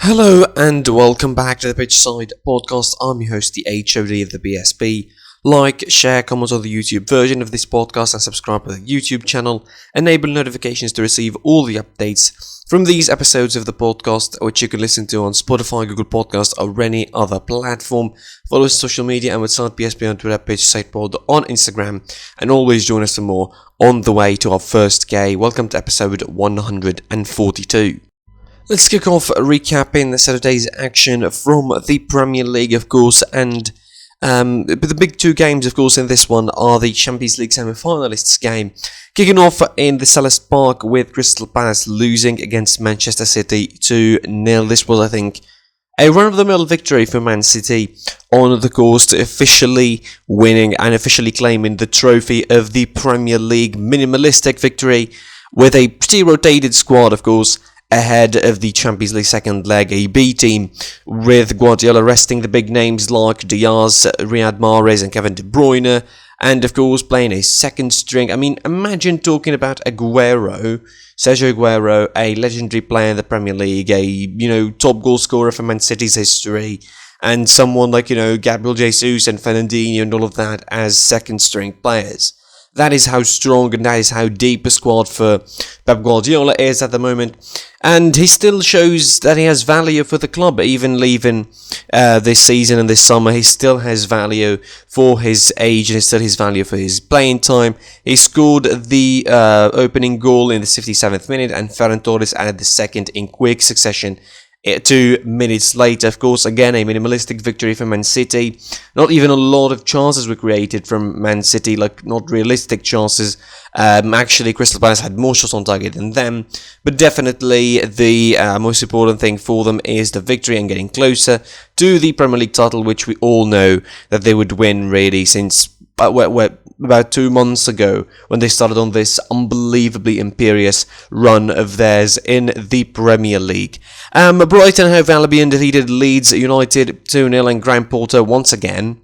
Hello and welcome back to the Pitchsidepodcast. I'm your host, the HOD of the BSB. Like, share, comment on the YouTube version of this podcast and subscribe to the YouTube channel. Enable notifications to receive all the updates from these episodes of the podcast, which you can listen to on Spotify, Google Podcasts, or any other platform. Follow us on social media and website BSB on Twitter, Pitchsidepod on Instagram, and always join us for more on the way to our first K. Welcome to episode 142. Let's kick off recapping Saturday's action from the Premier League, of course, and the big two games, of course, in this one are the Champions League semi-finalists game, kicking off in the Selhurst Park with Crystal Palace losing against Manchester City 2-0. This was, I think, a run-of-the-mill victory for Man City on the course to officially winning and officially claiming the trophy of the Premier League. Minimalistic victory with a pretty rotated squad, of course, ahead of the Champions League second leg, a B team with Guardiola resting the big names like Diaz, Riyad Mahrez and Kevin De Bruyne, and of course playing a second string. I mean, imagine talking about Sergio Aguero, a legendary player in the Premier League, a top goal scorer for Man City's history, and someone like Gabriel Jesus and Fernandinho and all of that as second string players. That is how strong and that is how deep a squad for Pep Guardiola is at the moment. And he still shows that he has value for the club. Even leaving this season and this summer, he still has value for his age and he still has value for his playing time. He scored the opening goal in the 57th minute and Ferran Torres added the second in quick succession 2 minutes later. Of course, again, a minimalistic victory for Man City. Not even a lot of chances were created from Man City, like not realistic chances. Actually, Crystal Palace had more shots on target than them. But definitely the most important thing for them is the victory and getting closer to the Premier League title, which we all know that they would win really since about 2 months ago when they started on this unbelievably imperious run of theirs in the Premier League. Brighton and Hove Albion defeated Leeds United 2-0 and Graham Potter once again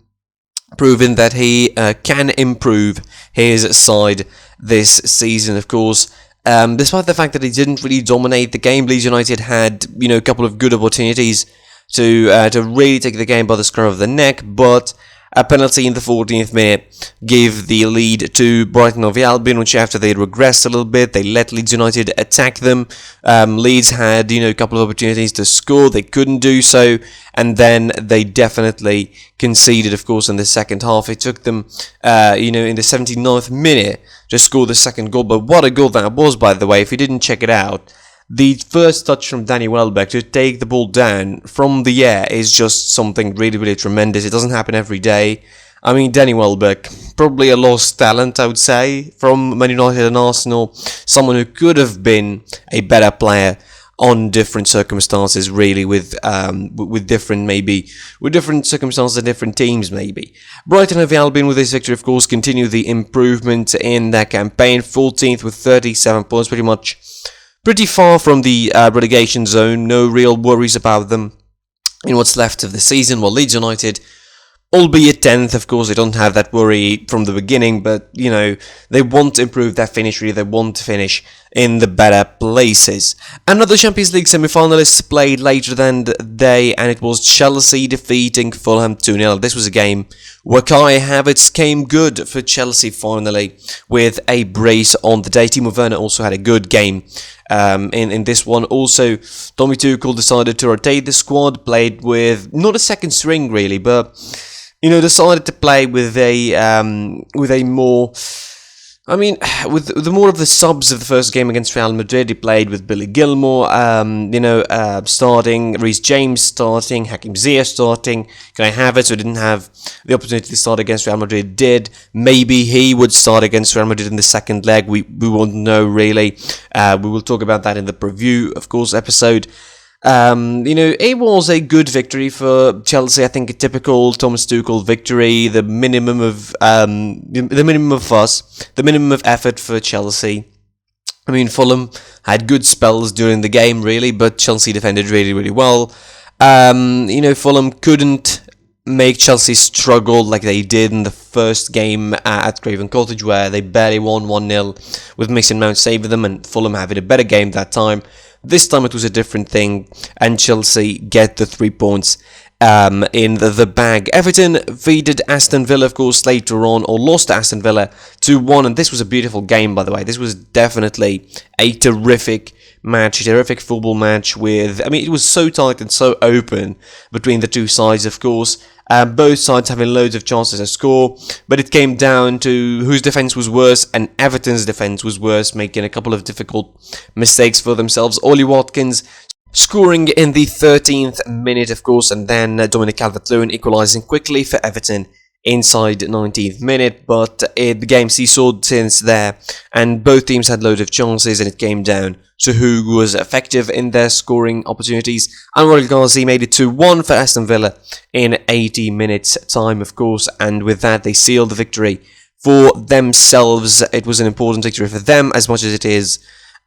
proving that he can improve his side this season, of course. Despite the fact that he didn't really dominate the game, Leeds United had a couple of good opportunities to really take the game by the scruff of the neck, but a penalty in the 14th minute gave the lead to Brighton Hove Albion, which after they regressed a little bit, they let Leeds United attack them. Leeds had, a couple of opportunities to score, they couldn't do so, and then they definitely conceded, of course, in the second half. It took them, in the 79th minute to score the second goal, but what a goal that was, by the way, if you didn't check it out. The first touch from Danny Welbeck to take the ball down from the air is just something really, really tremendous. It doesn't happen every day. I mean, Danny Welbeck, probably a lost talent, I would say, from Man United and Arsenal. Someone who could have been a better player on different circumstances, really, with different circumstances and different teams, maybe. Brighton Hove Albion, with this victory, of course, continue the improvement in their campaign. 14th with 37 points, pretty far from the relegation zone. No real worries about them in what's left of the season. While Leeds United, albeit 10th, of course, they don't have that worry from the beginning, but, they want to improve their finish, really. They want to finish in the better places. Another Champions League semi-finalists played later than the day, and it was Chelsea defeating Fulham 2-0. This was a game where Kai Havertz came good for Chelsea finally with a brace on the day. Timo Werner also had a good game in this one. Also, Tommy Tuchel decided to rotate the squad, played with not a second string really, but decided to play with a more. With the more of the subs of the first game against Real Madrid, he played with Billy Gilmour, starting, Reece James starting, Hakim Ziyech starting, Kai Havertz, who didn't have the opportunity to start against Real Madrid, did. Maybe he would start against Real Madrid in the second leg, we won't know really. We will talk about that in the preview, of course, episode. It was a good victory for Chelsea. I think a typical Thomas Tuchel victory. The minimum of effort for Chelsea. I mean, Fulham had good spells during the game, really, but Chelsea defended really, really well. Fulham couldn't make Chelsea struggle like they did in the first game at Craven Cottage, where they barely won 1-0 with Mason Mount saving them, and Fulham having a better game that time. This time it was a different thing, and Chelsea get the 3 points in the bag. Everton defeated Aston Villa, of course, later on, or lost to Aston Villa 2-1, and this was a beautiful game, by the way. This was definitely a terrific match, a terrific football match with, I mean, it was so tight and so open between the two sides, of course. Both sides having loads of chances to score, but it came down to whose defence was worse, and Everton's defence was worse, making a couple of difficult mistakes for themselves. Ollie Watkins scoring in the 13th minute, of course, and then Dominic Calvert-Lewin equalising quickly for Everton inside 19th minute, but the game seesawed since there, and both teams had loads of chances, and it came down to who was effective in their scoring opportunities. Anwar El Ghazi made it 2-1 for Aston Villa in 80 minutes time, of course, and with that they sealed the victory for themselves. It was an important victory for them as much as it is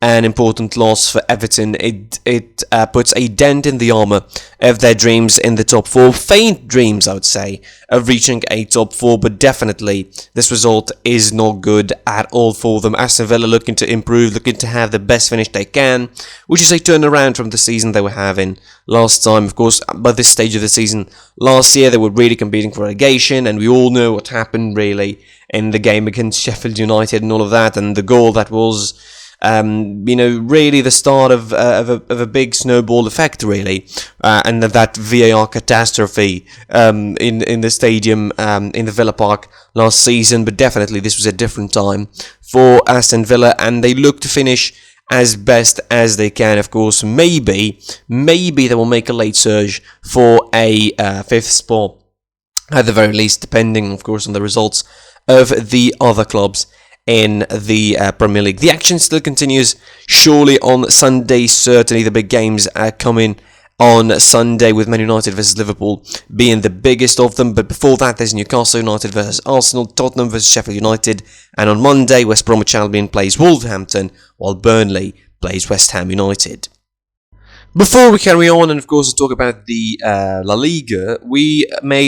an important loss for Everton. It puts a dent in the armour of their dreams in the top 4. Faint dreams, I would say, of reaching a top 4, but definitely this result is not good at all for them. Aston Villa looking to improve, looking to have the best finish they can, which is a turnaround from the season they were having last time. Of course, by this stage of the season last year, they were really competing for relegation, and we all know what happened really in the game against Sheffield United and all of that, and the goal that was really the start of a big snowball effect, really, and that VAR catastrophe in the stadium in the Villa Park last season. But definitely this was a different time for Aston Villa, and they look to finish as best as they can. Of course, maybe they will make a late surge for a 5th spot, at the very least, depending, of course, on the results of the other clubs in the Premier League. The action still continues, surely, on Sunday. Certainly the big games are coming on Sunday, with Man United versus Liverpool being the biggest of them. But before that, there's Newcastle United versus Arsenal, Tottenham versus Sheffield United, and on Monday, West Bromwich Albion plays Wolverhampton, while Burnley plays West Ham United. Before we carry on and, of course, talk about the La Liga, we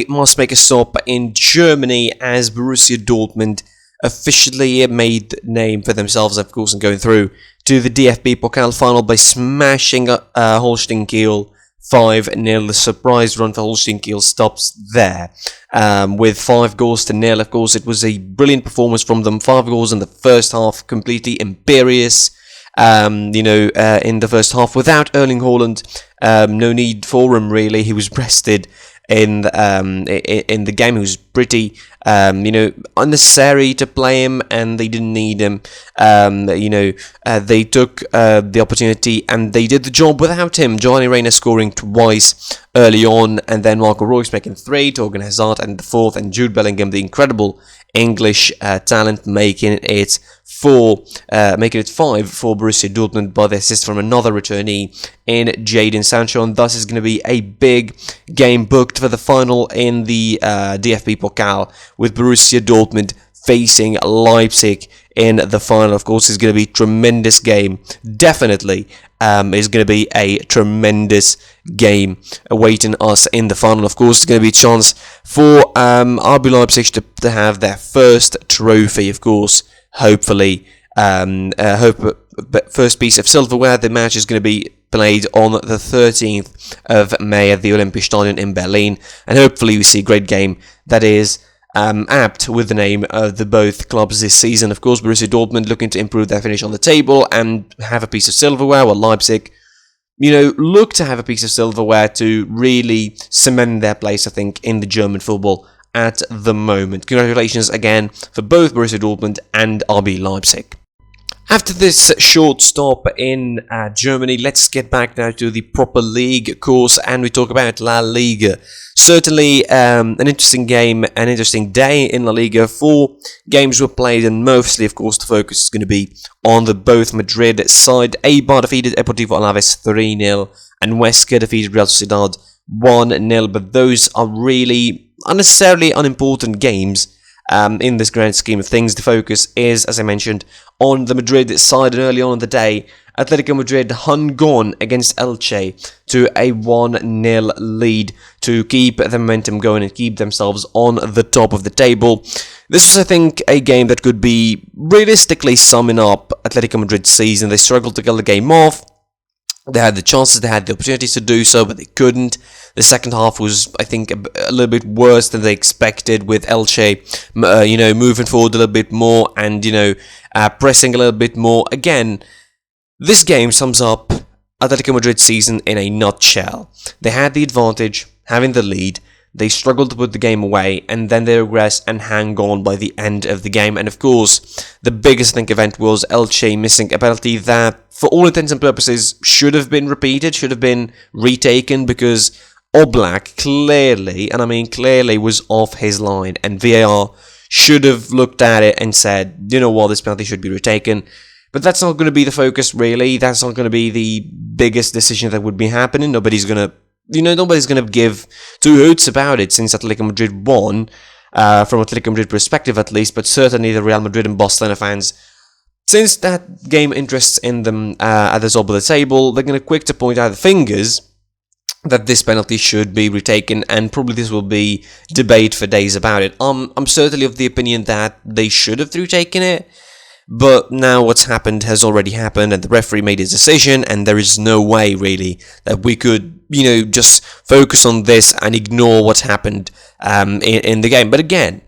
must make a stop in Germany, as Borussia Dortmund officially made name for themselves, of course, and going through to the DFB-Pokal final by smashing Holstein Kiel 5-0. The surprise run for Holstein Kiel stops there with 5-0. Of course, it was a brilliant performance from them. 5 goals in the first half, completely imperious. In the first half without Erling Haaland. No need for him, really. He was rested in the game. He was pretty unnecessary to play him, and they didn't need him. They took the opportunity and they did the job without him. Giovanni Reina scoring twice early on, and then Marco Reus making 3, Torgan Hazard and the 4th, and Jude Bellingham, the incredible English talent, making it 5 for Borussia Dortmund by the assist from another returnee in Jadon Sancho, and thus is going to be a big game booked for the final in the DFB-Pokal, with Borussia Dortmund facing Leipzig in the final. Of course, it's going to be a tremendous game. Definitely is going to be a tremendous game awaiting us in the final. Of course, it's going to be a chance for RB Leipzig to have their first trophy, of course. Hopefully, first piece of silverware. The match is going to be played on the 13th of May at the Olympiastadion in Berlin, and hopefully we see a great game that is apt with the name of the both clubs this season. Of course, Borussia Dortmund looking to improve their finish on the table and have a piece of silverware, while Leipzig, look to have a piece of silverware to really cement their place, I think, in the German football at the moment. Congratulations again for both Borussia Dortmund and RB Leipzig. After this short stop in Germany, let's get back now to the proper league course, and we talk about La Liga. Certainly an interesting game, an interesting day in La Liga. 4 games were played, and mostly, of course, the focus is going to be on the both Madrid side. Eibar defeated Deportivo Alaves 3-0, and Huesca defeated Real Sociedad 1-0, but those are really unnecessarily unimportant games in this grand scheme of things. The focus is, as I mentioned, on the Madrid side, and early on in the day, Atletico Madrid hung on against Elche to a 1-0 lead to keep the momentum going and keep themselves on the top of the table. This was, I think, a game that could be realistically summing up Atletico Madrid's season. They struggled to get the game off. They had the chances, they had the opportunities to do so, but they couldn't. The second half was, I think, a little bit worse than they expected, with Elche, moving forward a little bit more and, pressing a little bit more. Again, this game sums up Atletico Madrid's season in a nutshell. They had the advantage, having the lead. They struggled to put the game away, and then they regress and hang on by the end of the game. And of course, the biggest event was Elche missing a penalty that, for all intents and purposes, should have been repeated, should have been retaken, because Oblak clearly, and I mean clearly, was off his line, and VAR should have looked at it and said, you know what, this penalty should be retaken. But that's not going to be the focus, really. That's not going to be the biggest decision that would be happening. Nobody's going to give two hoots about it, since Atletico Madrid won, from Atletico Madrid perspective at least, but certainly the Real Madrid and Barcelona fans, since that game interests in them at the top of the table, they're going to quick to point out the fingers that this penalty should be retaken, and probably this will be debate for days about it. I'm certainly of the opinion that they should have retaken it, but now what's happened has already happened, and the referee made his decision, and there is no way, really, that we could, just focus on this and ignore what happened in the game. But again,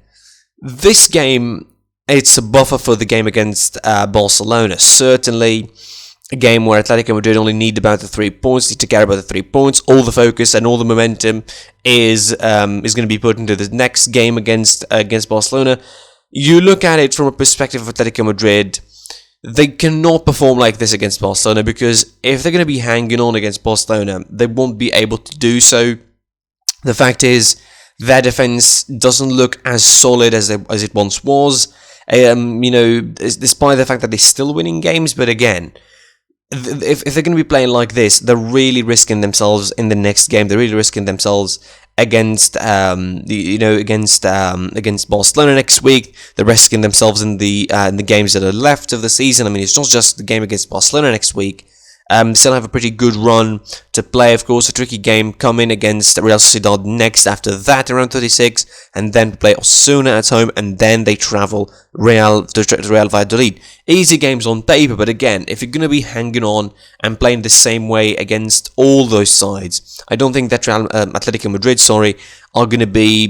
this game, it's a buffer for the game against Barcelona. Certainly a game where Atletico Madrid only need about the 3 points, need to care about the 3 points. All the focus and all the momentum is going to be put into the next game against Barcelona. You look at it from a perspective of Atletico Madrid, they cannot perform like this against Barcelona, because if they're going to be hanging on against Barcelona, they won't be able to do so. The fact is, their defense doesn't look as solid as it once was. Despite the fact that they're still winning games, but again, if they're going to be playing like this, they're really risking themselves in the next game. They're really risking themselves against Barcelona next week. They're risking themselves in the games that are left of the season. I mean, it's not just the game against Barcelona next week. Still have a pretty good run to play, of course. A tricky game coming against Real Sociedad next after that, around 36, and then play Osasuna at home, and then they travel to Real Valladolid. Easy games on paper, but again, if you're going to be hanging on and playing the same way against all those sides, I don't think that Atletico Madrid, are going to be,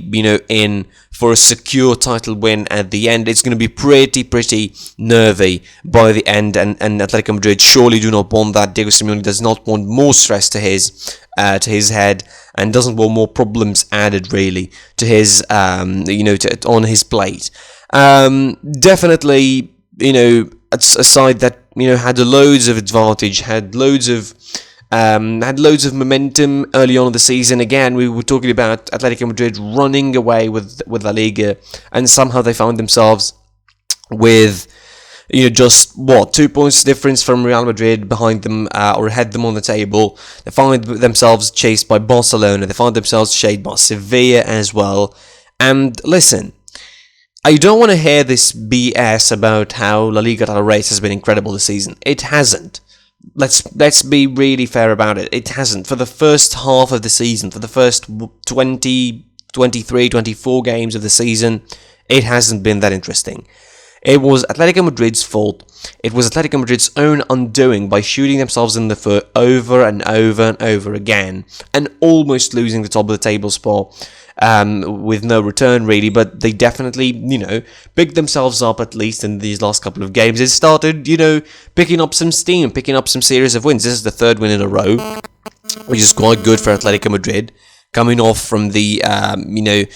in for a secure title win at the end. It's going to be pretty nervy by the end, and Atletico Madrid surely do not want that. Diego Simeone does not want more stress to his head, and doesn't want more problems added, really, to his, on his plate. Definitely, it's a side that, had loads of advantage, had loads of momentum early on in the season. Again, we were talking about Atletico Madrid running away with La Liga, and somehow they found themselves with, just 2 points difference from Real Madrid behind them, or ahead them on the table. They find themselves chased by Barcelona. They find themselves chased by Sevilla as well. And listen, I don't want to hear this BS about how La Liga title race has been incredible this season. It hasn't. Let's be really fair about it. It hasn't. For the first half of the season, for the first 20, 23, 24 games of the season, it hasn't been that interesting. It was Atletico Madrid's fault. It was Atletico Madrid's own undoing by shooting themselves in the foot over and over again, and almost losing the top of the table spot with no return, really. But they definitely, picked themselves up, at least in these last couple of games. It started, picking up some steam, picking up some series of wins. This is the third win in a row, which is quite good for Atletico Madrid, coming off from the, a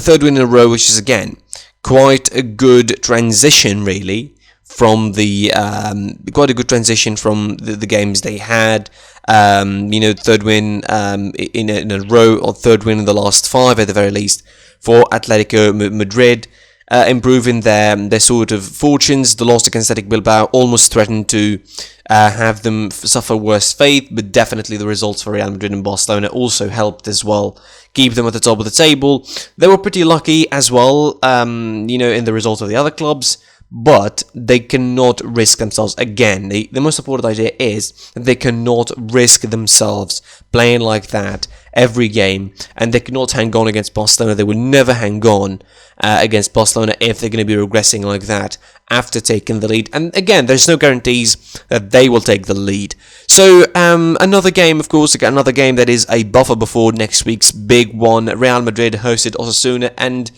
third win in a row, which is, again, quite a good transition, really, from the the games they had. Third win in a row, or third win in the last 5 at the very least for Atletico Madrid, improving their sort of fortunes. The loss against Athletic Bilbao almost threatened to have them suffer worse fate, but definitely the results for Real Madrid and Barcelona also helped as well keep them at the top of the table. They were pretty lucky as well, in the results of the other clubs, but they cannot risk themselves. Again, the most important idea is that they cannot risk themselves playing like that every game, and they cannot hang on against Barcelona. They will never hang on against Barcelona if they're going to be regressing like that after taking the lead. And again, there's no guarantees that they will take the lead. So another game, of course, another game that is a buffer before next week's big one. Real Madrid hosted Osasuna and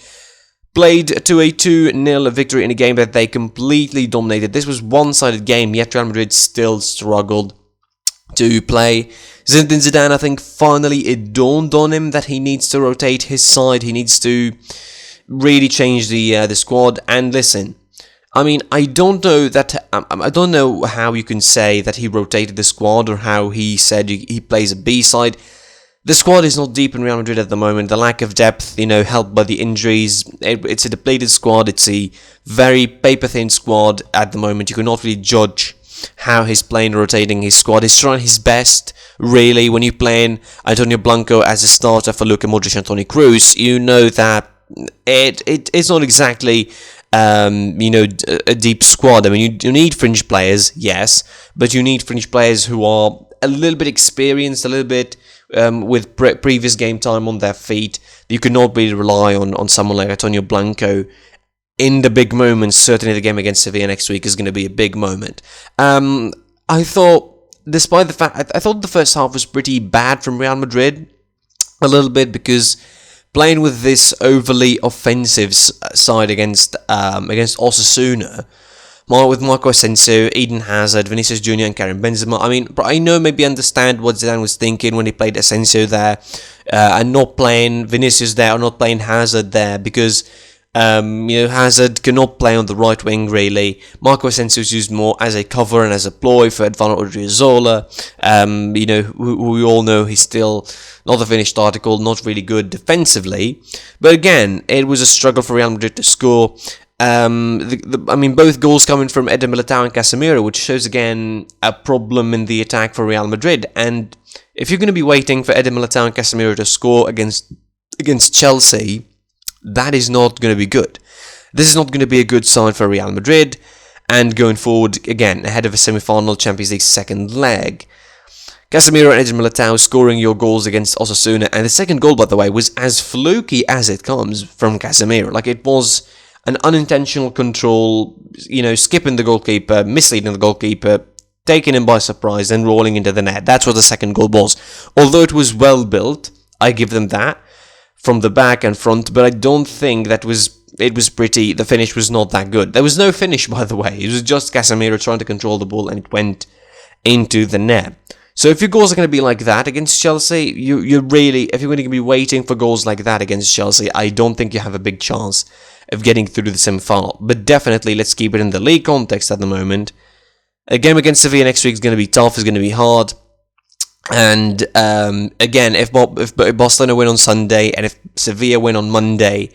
played to a 2-0 victory in a game that they completely dominated. This was one-sided game, yet Real Madrid still struggled to play. Zinedine Zidane, I think, finally it dawned on him that he needs to rotate his side. He needs to really change the squad. And listen, I mean, I don't know how you can say that he rotated the squad or how he said he plays a B side. The squad is not deep in Real Madrid at the moment. The lack of depth, helped by the injuries. It's a depleted squad. It's a very paper-thin squad at the moment. You cannot really judge how he's playing, rotating his squad. He's trying his best, really. When you're playing Antonio Blanco as a starter for Luka Modric and Toni Kroos, you know that it's not exactly a deep squad. I mean, you need fringe players, yes, but you need fringe players who are a little bit experienced, a little bit with previous game time on their feet. You cannot really rely on someone like Antonio Blanco in the big moments. Certainly the game against Sevilla next week is going to be a big moment. I thought, despite the fact, I thought the first half was pretty bad from Real Madrid, a little bit, because playing with this overly offensive side against Osasuna, with Marco Asensio, Eden Hazard, Vinicius Jr. and Karim Benzema. I mean, I maybe understand what Zidane was thinking when he played Asensio there and not playing Vinicius there or not playing Hazard there, because Hazard cannot play on the right wing really. Marco Asensio is used more as a cover and as a ploy for Advano Odriozola. Who we all know he's still not a finished article, not really good defensively. But again, it was a struggle for Real Madrid to score. Both goals coming from Eder Militao and Casemiro, which shows again a problem in the attack for Real Madrid. And if you're going to be waiting for Eder Militao and Casemiro to score against Chelsea, that is not going to be good. This is not going to be a good sign for Real Madrid. And going forward, again, ahead of a semi-final Champions League second leg, Casemiro and Eder Militao scoring your goals against Osasuna. And the second goal, by the way, was as fluky as it comes from Casemiro. Like, it was an unintentional control, skipping the goalkeeper, misleading the goalkeeper, taking him by surprise, and rolling into the net. That's what the second goal was. Although it was well built, I give them that, from the back and front, but I don't think it was pretty. The finish was not that good. There was no finish, by the way. It was just Casemiro trying to control the ball, and it went into the net. So if your goals are going to be like that against Chelsea, if you're going to be waiting for goals like that against Chelsea, I don't think you have a big chance of getting through to the semi-final. But definitely, let's keep it in the league context at the moment. A game against Sevilla next week is going to be tough, is going to be hard. And again, if Barcelona win on Sunday and if Sevilla win on Monday,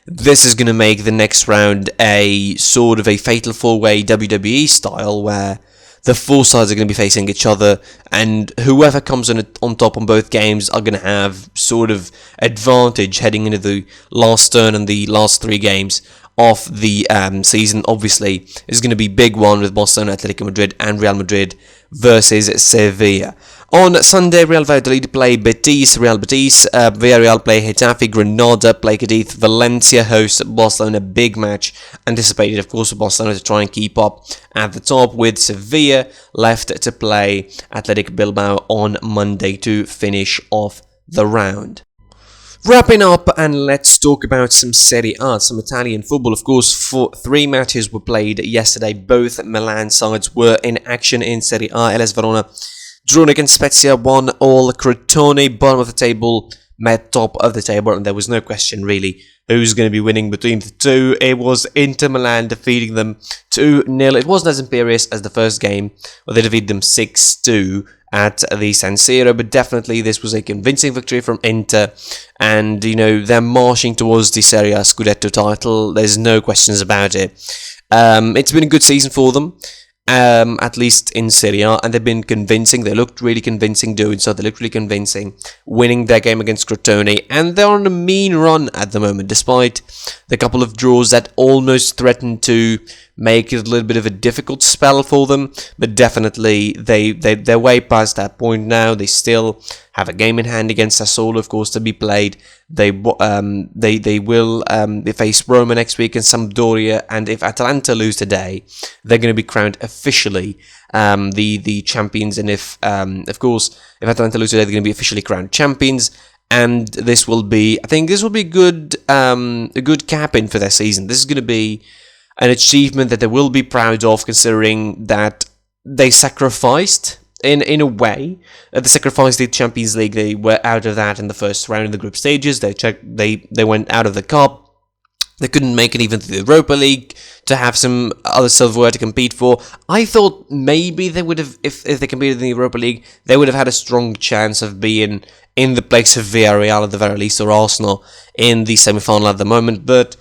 this is going to make the next round a sort of a fatal four-way WWE style, where the four sides are going to be facing each other, and whoever comes on top on both games are going to have sort of advantage heading into the last turn and the last three games of the season. Obviously, it's going to be a big one with Barcelona, Atletico Madrid and Real Madrid versus Sevilla. On Sunday, Real Valladolid play Real Betis, Villarreal play Getafe, Granada play Cadiz, Valencia hosts Barcelona. Big match anticipated, of course, for Barcelona to try and keep up at the top, with Sevilla left to play Athletic Bilbao on Monday to finish off the round. Wrapping up, and let's talk about some Serie A, some Italian football. Of course, 3 matches were played yesterday. Both Milan sides were in action in Serie A. Hellas Verona drawn against Spezia 1-1. Crotone, bottom of the table, met top of the table, and there was no question really who's going to be winning between the two. It was Inter Milan defeating them 2-0. It wasn't as imperious as the first game, where they defeated them 6-2 at the San Siro, but definitely this was a convincing victory from Inter, and they're marching towards the Serie A Scudetto title. There's no questions about it. It's been a good season for them, at least in Serie A, and they've been convincing. They looked really convincing doing so. They looked really convincing winning their game against Crotone, and they're on a mean run at the moment, despite the couple of draws that almost threatened to make it a little bit of a difficult spell for them, but definitely they're way past that point now. They still have a game in hand against Sassuolo, of course, to be played. They will face Roma next week and Sampdoria, and if Atalanta lose today, they're going to be crowned officially the champions. And if Atalanta lose today, they're going to be officially crowned champions. And this will be, I think, good, a good cap-in for their season. This is going to be an achievement that they will be proud of, considering that they sacrificed, in a way, they sacrificed the Champions League. They were out of that in the first round of the group stages. They went out of the cup. They couldn't make it even to the Europa League to have some other silverware to compete for. I thought maybe they would have, if they competed in the Europa League, they would have had a strong chance of being in the place of Villarreal at the very least, or Arsenal in the semi-final at the moment. But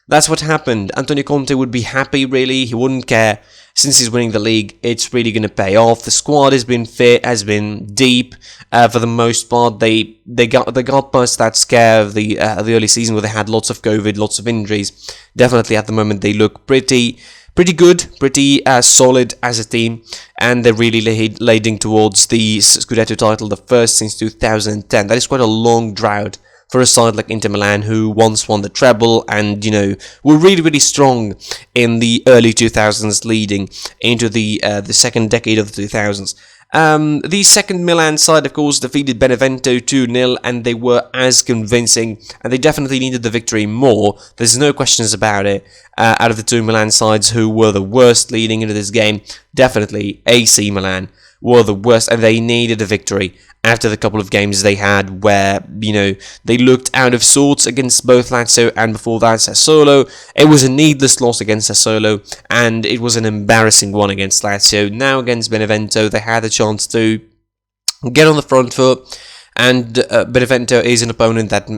that's what happened. Antonio Conte would be happy, really. He wouldn't care. Since he's winning the league, it's really going to pay off. The squad has been fit, has been deep for the most part. They got past that scare of the early season where they had lots of COVID, lots of injuries. Definitely at the moment they look pretty good, pretty solid as a team, and they're really leading towards the Scudetto title, the first since 2010. That is quite a long drought for a side like Inter Milan, who once won the treble and, were really, really strong in the early 2000s, leading into the second decade of the 2000s. The second Milan side, of course, defeated Benevento 2-0, and they were as convincing, and they definitely needed the victory more. There's no questions about it. Out of the two Milan sides who were the worst leading into this game, definitely AC Milan were the worst, and they needed a victory after the couple of games they had where, they looked out of sorts against both Lazio and before that Sassuolo. It was a needless loss against Sassuolo, and it was an embarrassing one against Lazio. Now against Benevento, they had a chance to get on the front foot. And Benevento is an opponent that,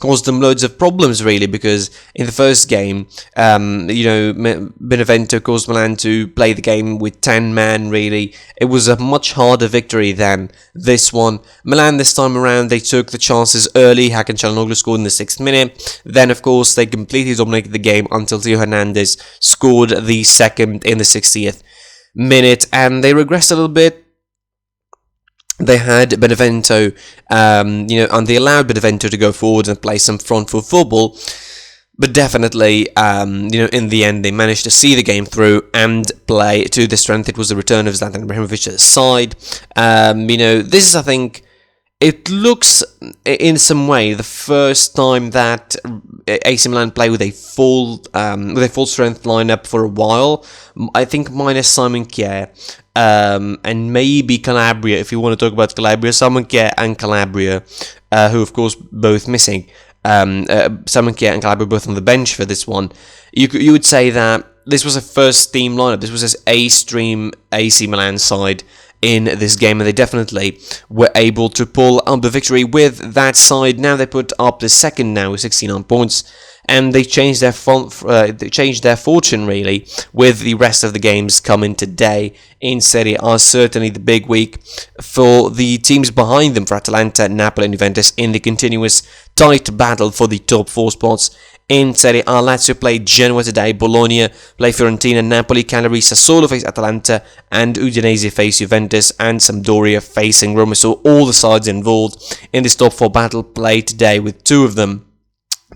caused them loads of problems, really, because in the first game, Benevento caused Milan to play the game with 10 men, really. It was a much harder victory than this one. Milan, this time around, they took the chances early. Hakan Çalhanoğlu scored in the 6th minute. Then, of course, they completely dominated the game until Theo Hernandez scored the second in the 60th minute. And they regressed a little bit. They had Benevento, and they allowed Benevento to go forward and play some front foot football. But definitely, in the end, they managed to see the game through and play to the strength. It was the return of Zlatan Ibrahimovic to the side. This is, I think, it looks in some way the first time that AC Milan play with a full strength lineup for a while. I think minus Simon Kjaer. And maybe Calabria, if you want to talk about Calabria, Simon Kjaer and Calabria, who of course both missing. Simon Kjaer and Calabria both on the bench for this one. You would say that this was a first team lineup. This was an A-stream AC Milan side in this game, and they definitely were able to pull up the victory with that side. Now they put up the second now with 69 points. And they changed their fortune, really, with the rest of the games coming today in Serie A. Certainly the big week for the teams behind them, for Atalanta, Napoli and Juventus, in the continuous tight battle for the top 4 spots in Serie A. Lazio play Genoa today, Bologna play Fiorentina, Napoli, Cagliari, Sassuolo face Atalanta, and Udinese face Juventus, and Sampdoria facing Roma. So all the sides involved in this top 4 battle play today, with 2 of them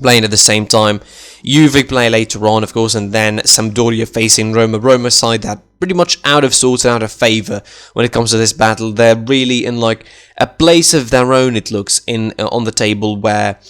playing at the same time. Juve play later on, of course, and then Sampdoria facing Roma. Roma side that pretty much out of sorts and out of favour when it comes to this battle. They're really in like a place of their own, it looks, on the table, where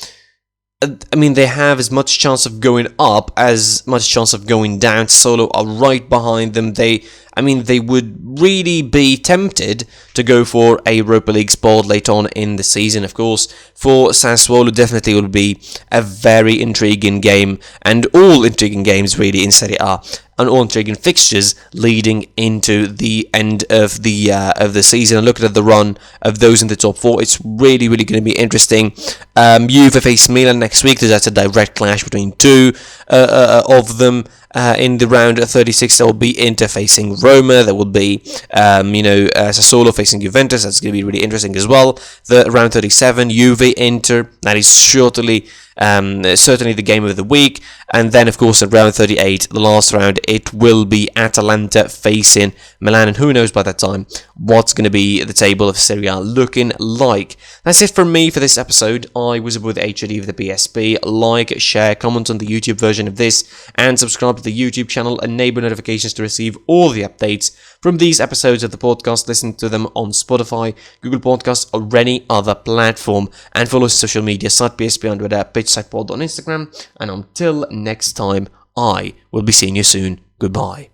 they have as much chance of going up as much chance of going down. Solo are right behind them. They would really be tempted to go for a Europa League spot later on in the season. Of course, for Sassuolo, definitely will be a very intriguing game, and all intriguing games really in Serie A, and all intriguing fixtures leading into the end of the season. And looking at the run of those in the top 4, it's really, really going to be interesting. Juve face Milan next week. That's a direct clash between 2 of them. In the round 36, there will be Inter facing Roma. There will be, Sassuolo facing Juventus. That's going to be really interesting as well. The round 37, Juve, Inter. That is certainly certainly the game of the week. And then, of course, in round 38, the last round, it will be Atalanta facing Milan. And who knows by that time what's going to be the table of Serie A looking like. That's it from me for this episode. I was with HOD of the BSB. Like, share, comment on the YouTube version of this, and subscribe to the YouTube channel. Enable notifications to receive all the updates from these episodes of the podcast. Listen to them on Spotify, Google Podcasts, or any other platform. And follow social media site BSB on Twitter, Pitchsidepod on Instagram. And until next time, I will be seeing you soon. Goodbye.